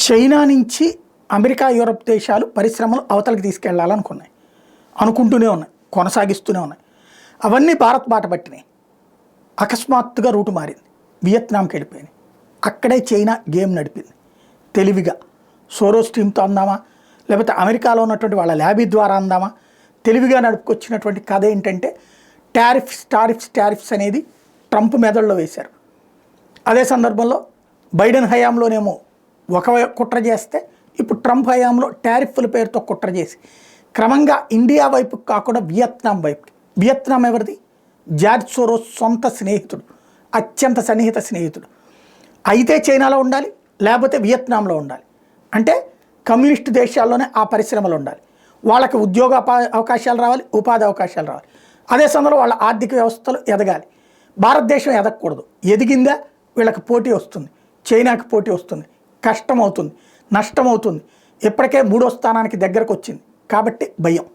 China నుంచి America, Europe దేశాలు పరిశ్రమలు అవతలకి తీసుకెళ్లాలనుకున్నాయి, అనుకుంటూనే ఉన్నాయి, కొనసాగిస్తూనే ఉన్నాయి. అవన్నీ భారత్ బాట పట్టినాయి. అకస్మాత్తుగా రూటు మారింది, వియత్నాంకి వెళ్ళిపోయింది. అక్కడే చైనా గేమ్ నడిపింది తెలివిగా. సోరోస్ టీమ్తో అందామా, లేకపోతే అమెరికాలో ఉన్నటువంటి వాళ్ళ ల్యాబీ ద్వారా అందామా, తెలివిగా నడుపుకొచ్చినటువంటి కథ ఏంటంటే టారిఫ్స్ అనేది ట్రంప్ మెదడులో వేశారు. అదే సందర్భంలో బైడెన్ హయాంలోనేమో ఒక కుట్ర చేస్తే, ఇప్పుడు ట్రంప్ హయాంలో టారిఫ్ల పేరుతో కుట్ర చేసి క్రమంగా ఇండియా వైపుకి కాకుండా వియత్నాం వైపుకి. వియత్నాం ఎవరిది? జార్జ్ సోరోస్ సొంత స్నేహితుడు, అత్యంత సన్నిహిత స్నేహితుడు. అయితే చైనాలో ఉండాలి, లేకపోతే వియత్నాంలో ఉండాలి. అంటే కమ్యూనిస్టు దేశాల్లోనే ఆ పరిశ్రమలు ఉండాలి. వాళ్ళకి ఉద్యోగ అవకాశాలు రావాలి, ఉపాధి అవకాశాలు రావాలి. అదే సమయంలో వాళ్ళ ఆర్థిక వ్యవస్థలు ఎదగాలి. భారతదేశం ఎదగకూడదు. ఎదిగిందా వీళ్ళకి పోటీ వస్తుంది, చైనాకి పోటీ వస్తుంది, కష్టం అవుతుంది, నష్టం అవుతుంది. ఇప్పటికే 3వ స్థానానికి దగ్గరకు వచ్చింది కాబట్టి భయం.